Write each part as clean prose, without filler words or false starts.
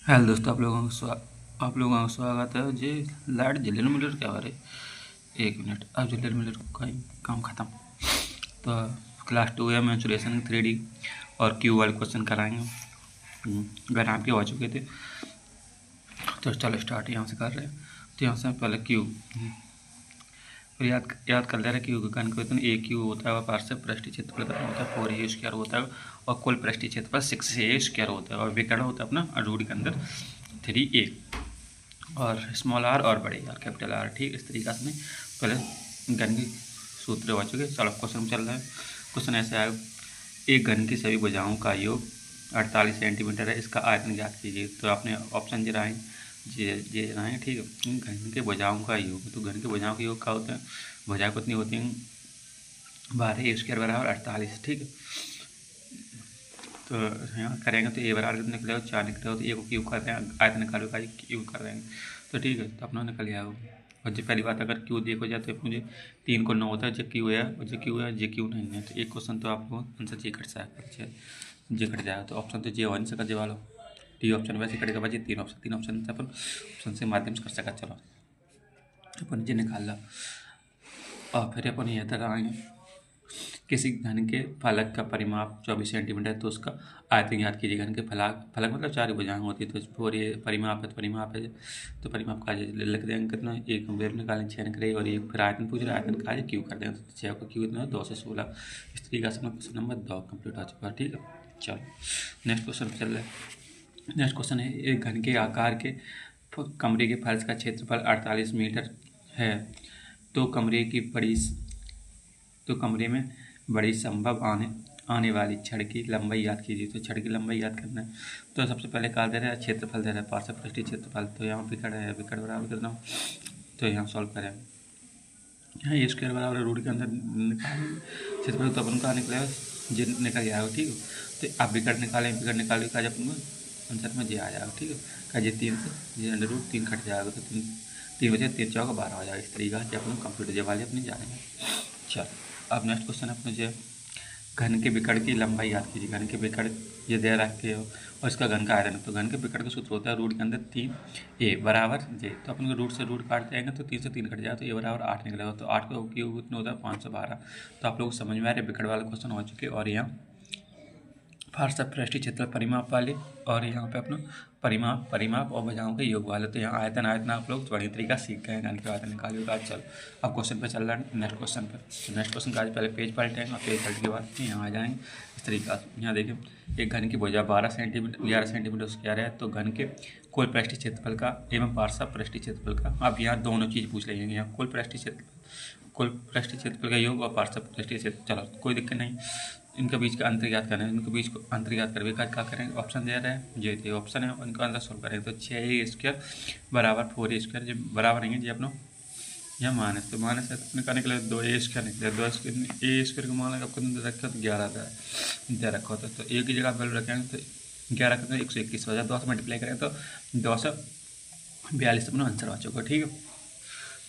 Hello दोस्तों, आप लोगों का स्वागत है। जी, लाइट जिलेन मिलर क्या हो रही। एक मिनट, अब जिलेन मिलर का काम ख़त्म। तो क्लास 2 या मेंसुरेशन 3D और क्यू वाले क्वेश्चन कराएंगे। अगर आपके हो चुके थे तो चलो स्टार्ट यहाँ से कर रहे हैं। तो यहाँ से पहले क्यू, फिर याद कर ले रहे क्यू का घन वेतन ए क्यू होता है और पार्श्व पृष्ठीय क्षेत्रफल कितना होता है 4a² होता है और कुल पृष्ठीय क्षेत्रफल 6a² होता है और विकर्ण होता है अपना रूट के अंदर 3a और स्मॉल आर और बड़े आर कैपिटल आर। ठीक, इस तरीक़ा से पहले घन के सूत्र हो चुके। चलो क्वेश्चन चल रहा है। क्वेश्चन ऐसे आया, एक घन की सभी भुजाओं का योग 48 सेंटीमीटर है, इसका आयतन ज्ञात कीजिए। तो आपने ऑप्शन जराएँ जे जराएँ। ठीक है, घन के भुजाओं का योग, तो घन के भुजाओं का योग क्या होता है, भुजाएं कितनी होती हैं 12a² बराबर 48। ठीक है, तो यहाँ करेंगे तो ए बराबर कितने निकलेगा 4 निकलेगा। तो ए को क्यूब कर रहे हैं, आयतन निकालो का क्यूब कर रहे हैं। तो ठीक है, तो अपना निकल गया हो। और जो पहली बात, अगर क्यू देखो जाए तो मुझे 3 को 9 होता है, जो क्यू है और जो क्यू है जे क्यू नहीं है। तो एक क्वेश्चन तो आपको आंसर जे कट जाएगा, जे कट जाएगा। तो ऑप्शन तो जे हो नहीं सका, जे वालो डी ऑप्शन वैसे कटेगा भाई। तीन ऑप्शन से अपन ऑप्शन से माध्यम से कर सका। चलो अपन जे निकाल ला और फिर अपन ये तरह आएंगे। किसी घन के फलक का परिमाप 24 सेंटीमीटर है, तो उसका आयतन ज्ञात कीजिए। घन के फलक मतलब 4 भुजाएं होती है, तो और ये परिमाप है, तो परिमाप है। तो परिमाप का लिख देंगे कितना, एक वेर निकालें 6 निकले और एक फिर आयतन पूछ रहे, आयतन का क्यू कर देंगे। तो 6 को क्यू कितना है 216। इस तरीके से क्वेश्चन नंबर 2 कंप्लीट हो चुका है। ठीक है, चलो नेक्स्ट क्वेश्चन चल रहा है। नेक्स्ट क्वेश्चन है, एक घन के आकार के कमरे के फर्श का क्षेत्रफल 48 मीटर है, तो कमरे में बड़ी संभव आने वाली छड़ की लंबाई याद कीजिए। तो छड़ की लंबाई याद करना है। तो सबसे पहले कहा दे रहा है क्षेत्रफल दे रहा है, पार्श्व पृष्ठीय क्षेत्रफल। तो यहाँ विकर्ण है, विकर्ण बराबर करना हूँ। तो यहाँ सॉल्व करें, यहाँ ए स्क्वायर बराबर रूट के अंदर क्षेत्रफल, तो अपन का निकलेगा जे निकल जाएगा। ठीक है, तो आप विकर्ण निकालें, विकर्ण निकाल के अपन को आंसर में जे आ जाएगा। ठीक है, का जे 3 से जे अंडर रूट 3 कट जाएगा, तो 3 बचे 3 4 12 हो जाएगा। इस तरीका से अपन कंप्यूटर जे वाले अपनी जानेंगे। चलो अब नेक्स्ट क्वेश्चन अपने जो घन के विकर्ण की लंबाई याद कीजिए। घन के विकर्ण ये दे रखे हो और इसका घन का आयतन। तो घन के विकर्ण का सूत्र होता है रूट के अंदर 3a बराबर जे। तो अपन को रूट से रूट काट जाएंगे तो 3 से 3 कट जाएगा, तो a बराबर 8 निकलेगा। तो 8 का क्यूब कितना होता है 512। तो आप लोग समझ में आ रहे, विकर्ण वाले क्वेश्चन हो चुके। और यहाँ फारसा पृष्ठीय क्षेत्र परिमाप वाले और यहाँ पे अपना परिमाप और भुजाओं के योग वाले। तो यहाँ आयतन आप लोग बढ़िया तरीका सीख गए हैं, घन के आयतन निकालिए। आज चल अब क्वेश्चन पे चल रहा है नेक्स्ट क्वेश्चन पे। तो नेक्स्ट क्वेश्चन का आज पहले पेज पलटेंगे और पेज पलट के बाद यहाँ आ जाएंगे। इस तरीका से यहाँ देखिए, एक घन की भुजा 11 सेंटीमीटर स्क्वायर है, तो घन के कुल पृष्ठीय क्षेत्रफल का एवं पार्श्व पृष्ठीय क्षेत्रफल का। अब यहाँ दोनों चीज़ पूछ लेंगे, यहाँ कुल पृष्ठीय क्षेत्रफल का योग और पार्श्व पृष्ठीय क्षेत्र। चलो कोई दिक्कत नहीं, इनके बीच का अंतर ज्ञात करना है। इनके बीच को अंतर ज्ञात करके क्या करेंगे, ऑप्शन दे रहे हैं ये थे ऑप्शन है, उनका आंसर सोल्व करेंगे। तो 6a² बराबर 4a², जो बराबर नहीं है जी अपना यह माइनस। तो माइनस है, अपने का निकले 2a² निकले। 2a² का मान आपको रखा तो 11 दे रखा होता है। तो ए की जगह वैल्यू रखेंगे तो 11 का 121 हो जाए, 2 से मल्टीप्लाई करें तो 242 अपना आंसर आ चुका। ठीक है,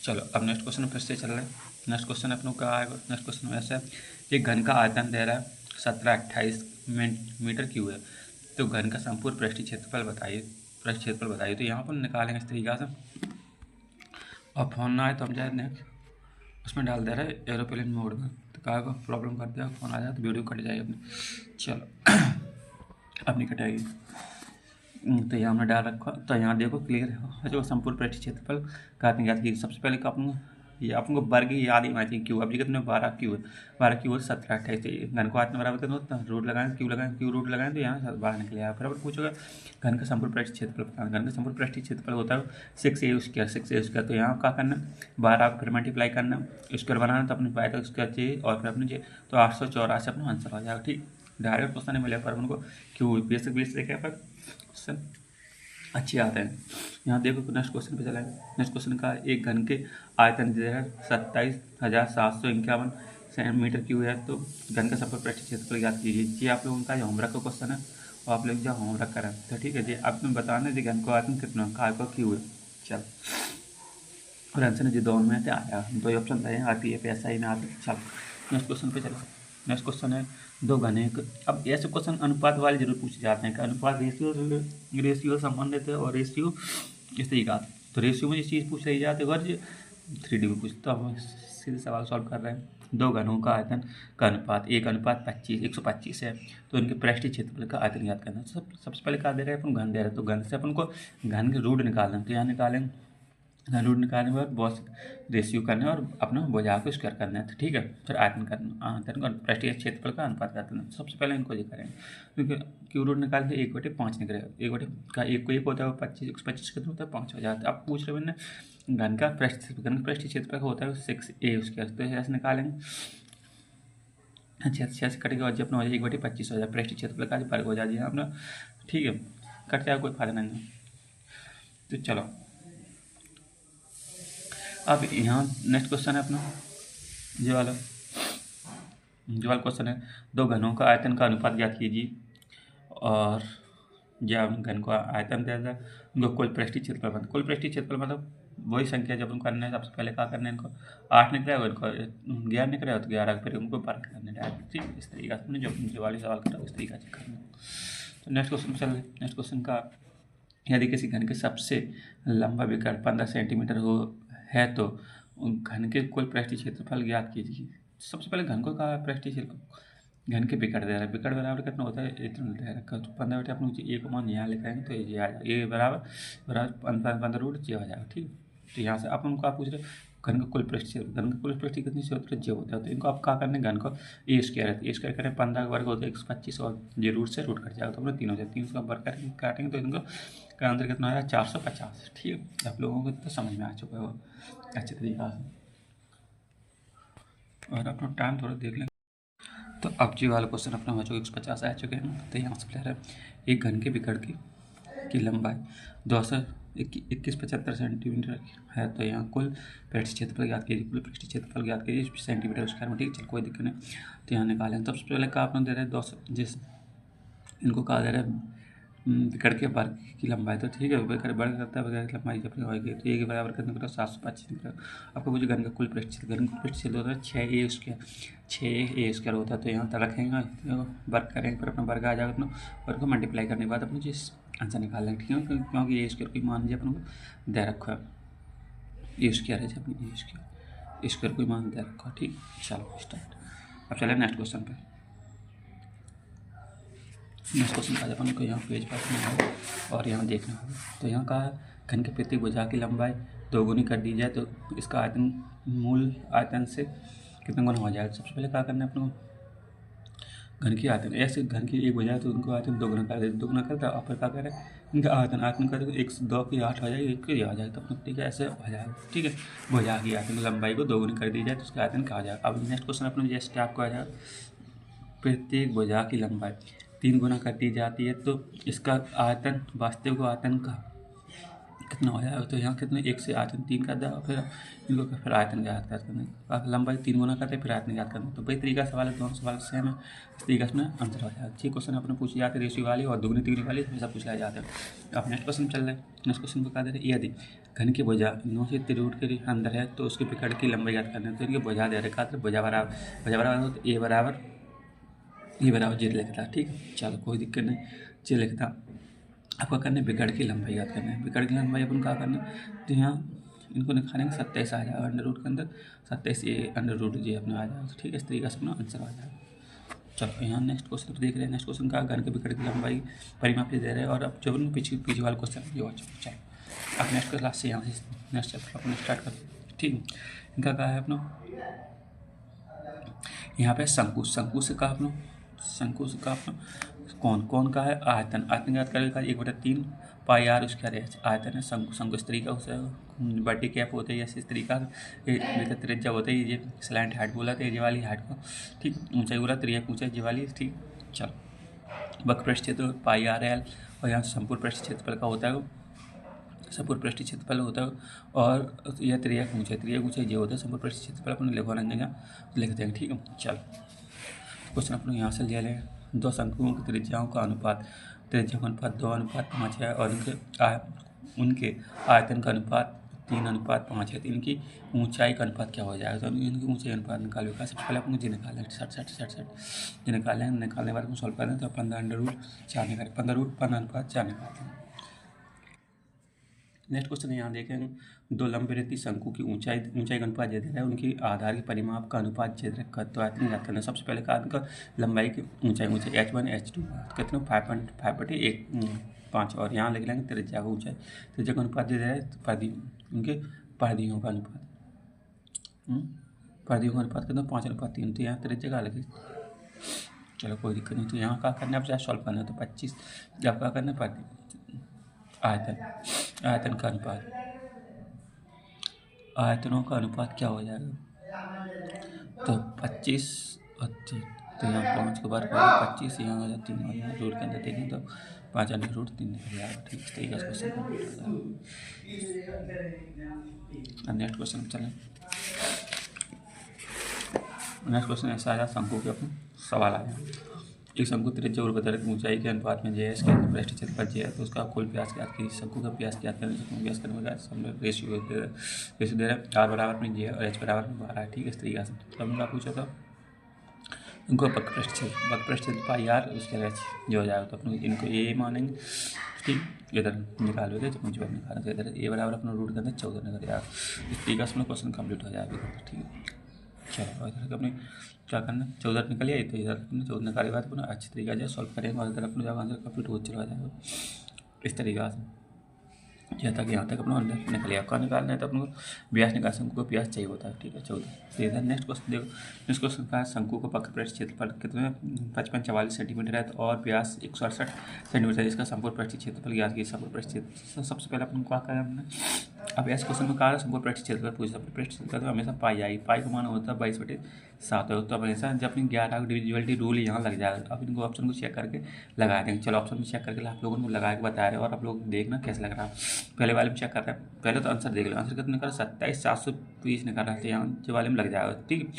चलो अब नेक्स्ट क्वेश्चन फिर से चल रहा है। नेक्स्ट क्वेश्चन अपनों का आएगा। नेक्स्ट क्वेश्चन ऐसा है, एक घन का आयतन दे रहा है 1728 मीटर क्यूब है, तो घन का संपूर्ण पृष्ठीय क्षेत्रफल बताइए। तो यहाँ पर निकालेंगे इस तरीका से। और फोन ना आए तो हम जाए नेक्स्ट उसमें डाल दे रहा है एरोप्लेन मोड में, तो कहा को प्रॉब्लम कर दिया, फोन आ जाए तो वीडियो कट जाएगी अपनी। चलो अपनी कटाएगी। तो यहाँ हमने डाल रखा, तो यहाँ देखो क्लियर है जो संपूर्ण पृष्ठीय क्षेत्रफल का याद कीजिए। सबसे पहले ये आपको वर्ग याद ही होना चाहिए। क्यू अब जी कितने 12 क्यू है, 12 क्यू है 1728। घन को आत्म बराबर कितना रूट लगाएं, क्यू रूट लगाएं तो यहाँ 12 निकले आया। फिर अब पूछोगे घन का संपूर्ण पृष्ठीय क्षेत्रफल बताना। घन का संपूर्ण पृष्ठीय क्षेत्रफल होता है 6a²। तो यहाँ क्या करना, 12 फिर मल्टीप्लाई करना, स्क्वायर बनाना, तो अपने पाएगा स्क्वायर चाहिए और फिर अपने चाहिए तो 884 अपना आंसर हो जाएगा। ठीक, डायरेक्ट क्वेश्चन नहीं मिले पर उनको क्यू बेसिक देखा पर क्वेश्चन अच्छे आते हैं। यहाँ देखो नेक्स्ट क्वेश्चन पे चलाएं। नेक्स्ट क्वेश्चन का, एक घन के आयतन जो है 27,751 मीटर क्यूब है, तो घन का संपूर्ण पृष्ठीय क्षेत्रफल याद कीजिए। ये आप लोगों का जो होमवर्क का क्वेश्चन है और आप लोग जो होमवर्क करें तो ठीक है जी। अब तुम बताना जी घन को आयतन कितना काय का क्यूब है। चल और आंसर जी 2 में आया, 2 ऑप्शन थे, RPF SI में आते। चल नेक्स्ट क्वेश्चन पे चलो। नेक्स्ट क्वेश्चन है, दो घने अब ऐसे क्वेश्चन अनुपात वाले जरूर पूछे जाते हैं कि अनुपात रेशियो संबंधित है और रेशियो इस तरीका। तो रेशियो में ये चीज़ पूछ रही जाती है और 3D में पूछता हम सीधे सवाल सॉल्व कर रहे हैं। दो घनों का आयतन का अनुपात 1:125 है, तो इनके पृष्ठीय क्षेत्रफल का आयतन ज्ञात करना। सबसे पहले क्या दे रहे हैं अपन, घन दे रहे हैं, तो घन से अपन को घन के रूट निकालना है। तो यहाँ निकालेंगे घन रूट निकालने के बाद बहुत रेशियो करना है और अपना भुजा को स्क्वायर करना है। तो ठीक है, फिर आयतन करना, आयतन का पृष्ठीय क्षेत्रफल का अनुपात करना है। सबसे पहले इनको ये करेंगे, क्योंकि क्यू रूट निकाल के 1/5 निकलेगा। 1 को 1 होता है, 25 कितना होता है, 5 हो जाता है। अब पूछ रहे मैंने घन का पृष्ठीय क्षेत्रफल होता है 6a स्क्वायर, तो ऐसे निकालेंगे। 6 से कटेगा और जब अपना हो जाए 1/25 हो जाए, पृष्ठीय क्षेत्रफल का वर्ग हो जाए अपना। ठीक है, कट जाए कोई फायदा नहीं है। तो चलो अब यहाँ नेक्स्ट क्वेश्चन है अपना ये वाला क्वेश्चन है, दो घनों का आयतन का अनुपात ज्ञात कीजिए। और जब घन को आयतन दिया जाए, उनको कुल पृष्ठीय क्षेत्रफल, कुल पृष्ठीय क्षेत्रफल मतलब वही संख्या जब उनको करना है। सबसे पहले क्या करना है, इनको 8 निकला है, इनको 11 निकला है, तो 11 फिर उनको वर्ग करना है डायरेक्ट। ठीक, इस तरीके से जो वाले सवाल करा इस तरीका से करना। तो नेक्स्ट क्वेश्चन चल रहे, नेक्स्ट क्वेश्चन का, यदि किसी घन के सबसे लंबा विकर्ण 15 सेंटीमीटर हो है तो घन के कुल पृष्ठीय क्षेत्रफल ज्ञात कीजिए। सबसे पहले घन को कहा पृष्ठीय क्षेत्रफल, घन के विकर्ण दे रहा है, विकर्ण बराबर कितना होता है, इतना दे रखा है। तो 15 अपने ए को मान यहाँ लिखाएंगे तो ये आ जाएगा, ए बराबर 15 रूट जे हो जाएगा। ठीक, तो यहाँ से आप उनको आप पूछ रहे घन का कुल पृष्ठीय, घन का कुल पृष्ठीय कितनी से होता है, जे होता है। तो इनको आप क्या करने, घन को ए स्क्वायर है, ए स्क्वायर करें 15 का वर्ग होता है 125 और ये रूट से रूट कट जाएगा, तो अपने 3 हो जाए, 3 का वर्ग करेंगे काटेंगे तो इनको का आंसर कितना आया 450। ठीक है, आप लोगों को तो समझ में आ चुका है वो अच्छे तरीका से। और अपना टाइम थोड़ा देख लें। तो अब जी वाला क्वेश्चन अपना हो चुका 150 आ चुके हैं। तो यहाँ से प्लेयर है, एक घन के विकर्ण की लंबाई 221.75 सेंटीमीटर है, तो यहाँ कुल पृष्ठीय क्षेत्रफल ज्ञात कीजिए। कुल पृष्ठीय क्षेत्रफल ज्ञात कीजिए सेंटीमीटर स्क्वायर में। ठीक, चल कोई दिक्कत नहीं। तो यहाँ निकालें, तो सबसे पहले का आपने दे रहे हैं 200, जिस इनको कहा दे रहा है विकर्ण के वर्ग की लंबाई। तो ठीक है, विकर्ण वर्ग करता है, विकर्ण की लंबाई जब होगी तो ए के बराबर कितना निकला 725 निकला। आपको मुझे घन का कुल पृष्ठीय, घन का पृष्ठीय होता है 6a स्क्वायर होता है। तो यहाँ तक रखेंगे, वर्ग करेंगे, फिर अपना वर्ग आ जाएगा अपना, वर्ग को मल्टीप्लाई करने के बाद अपने जिस आंसर निकाल लेंगे। ठीक है, क्योंकि ए स्क्वायर की मान जी अपन को दे रखा है, ए स्क्वायर है, अपनी ए स्क्वायर कोई मान दे रखा है। ठीक, चलो स्टार्ट। अब चले नेक्स्ट क्वेश्चन पे। नेक्स्ट क्वेश्चन का अपन को यहाँ पेज पर है और यहाँ देखना होगा। तो यहाँ कहा है घन के प्रत्येक भुजा की लंबाई 2 गुनी कर दी जाए तो इसका आयतन मूल आयतन से कितना गुना हो जाएगा। सबसे पहले क्या करना है अपन को घन की आयतन, ऐसे घन की एक भुजा है तो उनको आयतन 2 गुना कर दे, 2 गुना करता है और फिर क्या करें इनका आयतन कर 102 की 8 हो जाएगी, 1 की हो जाएगा। तो अपना ठीक है, ऐसे हो जाएगा। ठीक है, भुजा की आयतन लंबाई को 2 गुनी कर दी जाए तो उसका आयतन क्या हो जाएगा। अब नेक्स्ट क्वेश्चन अपने जैसे आपको आ जाएगा, प्रत्येक भुजा की लंबाई 3 गुना कर दी जाती है तो इसका आयतन, वास्तविक आयतन का कितना हो जाएगा। तो यहाँ कितने 1 से आयतन 3 कर देगा, फिर इनको फिर आयतन ज्ञात करना है, लंबाई 3 गुना करते हैं फिर आयतन ज्ञात करना। तो वही तरीका सवाल है, दोनों सवाल सेम है, इस तरीके से आंसर हो जाएगा। ठीक, क्वेश्चन अपने पूछे जाते हैं रेशियो वाली और दुगनी तिगनी वाली हमेशा पूछ लाए जाते हैं। अब नेक्स्ट क्वेश्चन चल रहे हैं। नेक्स्ट क्वेश्चन को कहा दे रहे हैं, यदि घन की भुजा 9 से 3 रूट के अंदर है तो उसके विकर्ण की लंबाई ज्ञात करना है। तो इनके भुजा दे रखा है, भुजा बराबर तो ए बराबर जे लिखता है। ठीक, चलो कोई दिक्कत नहीं, जे लिखता। आपका करना है विकर्ण की लंबाई याद करना है। विकर्ण की लंबाई अपन क्या करना है, तो यहाँ इनको निकालेंगे 27 आ जाएगा अंडर रूट के अंदर, 27 ए अंडर रूट जे अपने आ जाएगा। ठीक है, इस तरीके से अपना आंसर आ जाएगा। चलो यहाँ नेक्स्ट क्वेश्चन पर देख रहे हैं। नेक्स्ट क्वेश्चन का घन के विकर्ण की लंबाई परिमाप दे रहे हैं और अब जो पीछे वाला क्वेश्चन ये हो चलो। चलो अब नेक्स्ट क्लास से यहाँ से नेक्स्ट चैप्टर अपना स्टार्ट करते हैं। ठीक है, इनका कहा है अपना यहाँ पे शंकु से कहा अपना, शंकु से कहा अपना कौन का है आयतन याद करेगा 1/3 पाई आर उसका आयतन है। शंकु इस तरीका से बड्डी कैप होते हैं, इस तरीका त्रिज्या होते हैं, ये स्लैंट हाइट बोला था ये वाली हाइट को। ठीक, ऊंचाई बोला त्रिज्या ऊंचाई ये वाली। ठीक, चलो वक्र पृष्ठ क्षेत्र पाई आर एल और यहाँ संपूर्ण पृष्ठ क्षेत्रफल का होता है, संपूर्ण पृष्ठ क्षेत्रफल होता है और यह त्रिज्या ऊंचाई ये होता है। संपूर्ण पृष्ठ क्षेत्रफल अपने लिखवाना लिख देंगे। ठीक है, चलो क्वेश्चन अपने यहाँ से ले लें। 2 शंकुओं की त्रिज्याओं का अनुपात 2:5 है और उनके आयतन का अनुपात 3:5 है, तो इनकी ऊंचाई का अनुपात क्या हो जाएगा। तो इनकी ऊंचाई अनुपात निकालो का सबसे पहले अपन जी निकालें 60 जी निकालने के बाद हम सॉल्व करें तो 15√4 निकालें 15√15:4 निकालते हैं। नेक्स्ट क्वेश्चन यहाँ देखेंगे, दो लंबवृत्तीय शंकु की ऊंचाई का अनुपात दे रहा है, उनकी आधार के परिमाप का अनुपात छेद रखा तो आयतन ज्ञात करना। सबसे पहले कहा उनका लंबाई की ऊंचाई h1 h2 कितना 5.5 और यहाँ लिख लेंगे त्रिज्या का ऊंचाई, त्रिज्या का अनुपात दे रहा है उनके परिधियों का अनुपात कितना 5:3, तो यहाँ त्रिज्या का लगे। चलो कोई दिक्कत नहीं, तो यहाँ क्या करना है, आप चाहे सॉल्व करना है तो 25 जब क्या करना है आयतन का अनुपात, आयतनों का अनुपात क्या हो जाएगा, तो 25 और 3, तो यहाँ 5 के बाद 25 यहाँ हो जाती है, यहाँ रूट के अंदर देखें तो 5√3 निकल जाएगा। ठीक है, तरीके से क्वेश्चन कंप्लीट हो जाएगा। नेक्स्ट क्वेश्चन चलें। नेक्स्ट क्वेश्चन ऐसा आया, शंकु के अपने सवाल आया, एक शंकु त्रिज्या और ऊर्ध्वाधर की ऊंचाई के अनुपात में जे इसके पृष्ठ क्षेत्रफल जे है, तो उसका कुल व्यास ज्ञात कीजिए। शंकु का व्यास ज्ञात करने से व्यास करने का हमने रेशियो दे रहा है, r बराबर में जे और h बराबर में 12 है। ठीक है, इस तरीके से तो हमने पूछा था इनको वक्र पृष्ठ पाई r उसके h जो हो जाएगा, तो अपने इनको ए मानेंगे। ठीक, इधर निकालोगे तो मुझे निकालना तो इधर ए बराबर अपना रूट करना 14 निकल जाएगा। इस तरीके से क्वेश्चन कंप्लीट हो जाएगा। ठीक है, चलो इधर अपने क्या करना, 14 निकल आए तो इधर अपने 14 निकाले बाद अपना अच्छी तरीके से सॉल्व करेंगे और इधर अपने जब आंसर कंप्लीट हो चला जाएगा इस तरीके से, यहाँ तक अपना अंदर निकल गया। कहाँ निकालना है तो अपने को व्यास निकाल, शंकु को व्यास चाहिए होता है। ठीक है, 14। तो इधर नेक्स्ट क्वेश्चन देखो, नेक्स्ट क्वेश्चन का शंकु का वक्र पृष्ठ क्षेत्रफल कितने 55-44 सेंटीमीटर है, तो और व्यास 168 सेंटीमीटर है, इसका संपूर्ण पृष्ठ क्षेत्रफल ज्ञात कीजिए। संपूर्ण पृष्ठ क्षेत्र सबसे पहले अपन क्या करें हमने, अब इस क्वेश्चन में कहा संपूर्ण पृष्ठ क्षेत्रफल पूछा, संपूर्ण पृष्ठ क्षेत्रफल तो हमेशा पाई आएगी, पाई का मान होता है 22/7 है, तो हमेशा जब अपनी 11 डिविजिबिलिटी रूल यहाँ लग जाएगा। अब इनको ऑप्शन को चेक करके लगा देंगे। चलो ऑप्शन में चेक करके आप लोगों को लगा के बता रहे हैं और आप लोग देखना कैसे लग रहा है। पहले वाले में चेक कर रहे हैं, पहले तो आंसर देख लो, आंसर कितना निकाला 27,720 निकाल रहा है, यहाँ जो वाले में लग जाएगा। ठीक,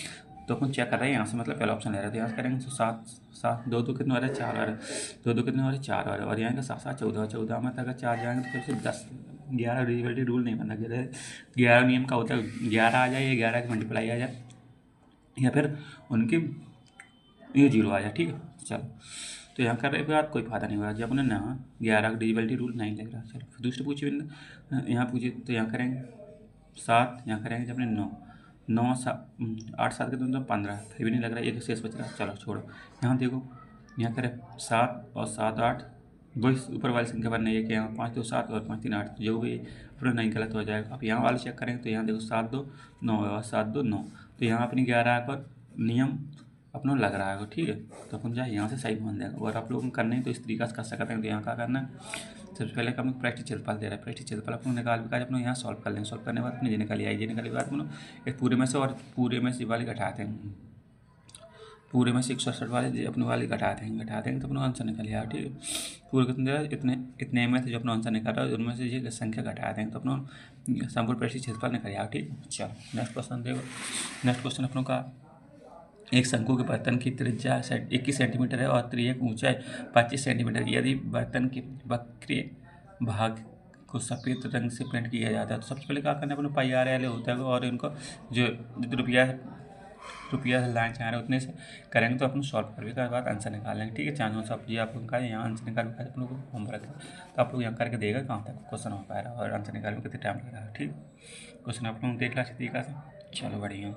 तो अपन चेक कर रहे हैं यहाँ से, मतलब पहला ऑप्शन ले रहे थे, यहाँ से करेंगे तो 7 2 कितने हो रहा है 4 आ रहा है, 2 कितने हो रहा है 4 आ रहा है, और यहाँ का 7 14 में अगर 4 जाएंगे तो फिर से 10 11 डिविजिबिलिटी रूल नहीं बनना, 11 नियम का होता है 11 आ जाए या 11 की मल्टीप्लाई आ जाए या फिर उनकी ये 0 आ जाए। ठीक है, चलो तो यहाँ कर रहे बात कोई फायदा नहीं हुआ जब अपने ना 11 का डिविजिबिलिटी रूल नहीं लग रहा। चलो फिर दूसरे पूछिए, यहाँ पूछिए तो यहाँ करेंगे 7, यहाँ करेंगे जब अपने 9 8 7 के दोनों 15, फिर भी नहीं लग रहा, एक शेष बच रहा। चलो छोड़ो, यहाँ देखो, यहाँ करें 7 और 7 8, वही ऊपर वाली संख्या बनना है कि यहाँ 5 2 7 और 5 3 8, जो भी अपना नहीं गलत हो जाएगा। अब यहाँ वाले चेक करेंगे तो यहाँ देखो 7 2 9 और 7 2 9, तो यहाँ अपनी 11 पर नियम अपना लग रहा है। ठीक है, तो अपन जाए यहाँ से सही मान देगा। और आप लोग करने हैं तो इस तरीके से कर सकते हैं। तो यहाँ क्या करना है, सबसे पहले अपन प्रैक्टिस क्षेत्रफल दे रहा है, प्रैक्टिस क्षेत्रफल अपन निकाल के अपना यहाँ सॉल्व कर लेंगे। सॉल्व करने के बाद अपनी निकाली आई, निकाली बाद अपना एक पूरे में से और पूरे में से वाले घटाते हैं, पूरे में से 168 वाले अपने वाले घटा देंगे तो अपना आंसर निकल आएगा। ठीक है, पूरे कितने इतने में से जो अपना आंसर निकल रहा है उनमें से ये संख्या घटा देंगे तो अपना संपूर्ण पृष्ठ क्षेत्रफल निकल आएगा। ठीक, चलो नेक्स्ट क्वेश्चन देखो। नेक्स्ट क्वेश्चन अपनों का, एक शंकु के बर्तन की त्रिज्या 21 सेंटीमीटर है और त्रिज्यक ऊंचाई 25 सेंटीमीटर की। यदि बर्तन के वक्रीय भाग को सफ़ेद रंग से पेंट किया जाता है तो सबसे पहले क्या करना है, अपने पाई आर एल होता है और इनको जो रुपया लाइन चाह रहे हैं उतने से करेंगे तो अपन सॉल्व करने के बाद आंसर निकाल लेंगे। ठीक है, चांद सब जी आप लोग का यहाँ आंसर निकाल के अपन लोग होमवर्क है तो आप लोग यहाँ करके देगा कहाँ तक क्वेश्चन हो पाएगा और आंसर निकालने में कितने टाइम लग रहा है। ठीक, क्वेश्चन आप लोग देख ला तरीका से। चलो बढ़िया।